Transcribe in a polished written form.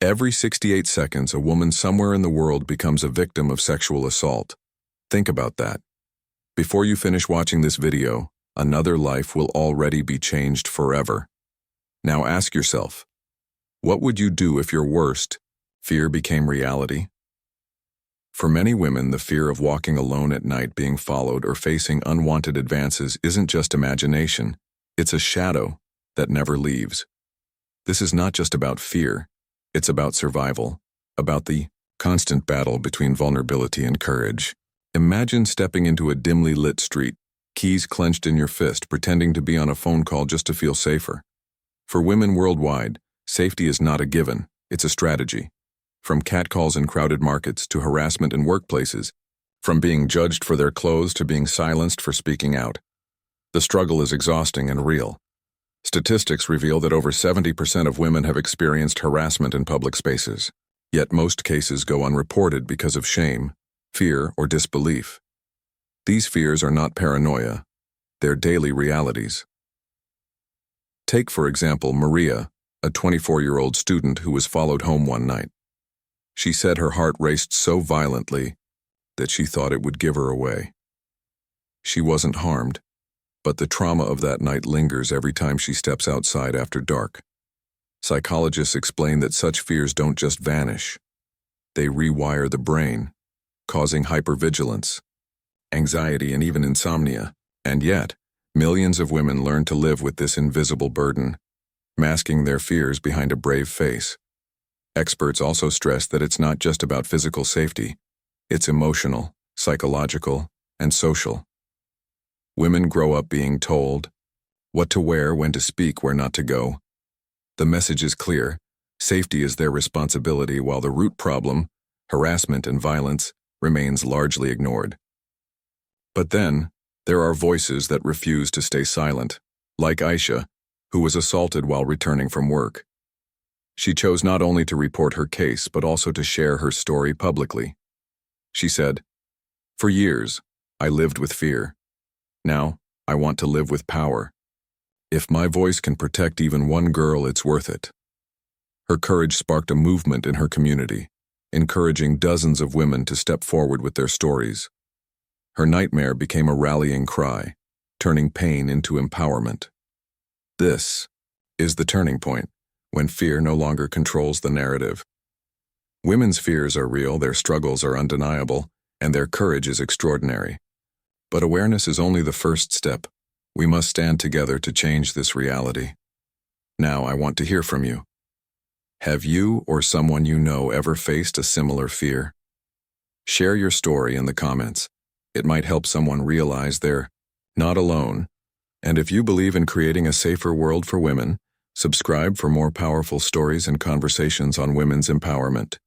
Every 68 seconds, a woman somewhere in the world becomes a victim of sexual assault. Think about that. Before you finish watching this video, another life will already be changed forever. Now ask yourself, what would you do if your worst fear became reality? For many women, the fear of walking alone at night, being followed, or facing unwanted advances isn't just imagination, it's a shadow that never leaves. This is not just about fear, it's about survival, about the constant battle between vulnerability and courage. Imagine stepping into a dimly lit street, keys clenched in your fist, pretending to be on a phone call just to feel safer. For women worldwide, safety is not a given, it's a strategy. From catcalls in crowded markets to harassment in workplaces, from being judged for their clothes to being silenced for speaking out. The struggle is exhausting and real. Statistics reveal that over 70% of women have experienced harassment in public spaces, yet most cases go unreported because of shame, fear, or disbelief. These fears are not paranoia, they're daily realities. Take, for example, Maria, a 24-year-old student who was followed home one night. She said her heart raced so violently that she thought it would give her away. She wasn't harmed, but the trauma of that night lingers every time she steps outside after dark. Psychologists explain that such fears don't just vanish. They rewire the brain, causing hypervigilance, anxiety, and even insomnia. And yet, millions of women learn to live with this invisible burden, masking their fears behind a brave face. Experts also stress that it's not just about physical safety, it's emotional, psychological, and social. Women grow up being told what to wear, when to speak, where not to go. The message is clear: safety is their responsibility, while the root problem, harassment and violence, remains largely ignored. But then, there are voices that refuse to stay silent, like Aisha, who was assaulted while returning from work. She chose not only to report her case, but also to share her story publicly. She said, "For years, I lived with fear. Now, I want to live with power. If my voice can protect even one girl, it's worth it." Her courage sparked a movement in her community, encouraging dozens of women to step forward with their stories. Her nightmare became a rallying cry, turning pain into empowerment. This is the turning point, when fear no longer controls the narrative. Women's fears are real, their struggles are undeniable, and their courage is extraordinary. But awareness is only the first step. We must stand together to change this reality. Now, I want to hear from you. Have you or someone you know ever faced a similar fear? Share your story in the comments. It might help someone realize they're not alone. And if you believe in creating a safer world for women, subscribe for more powerful stories and conversations on women's empowerment.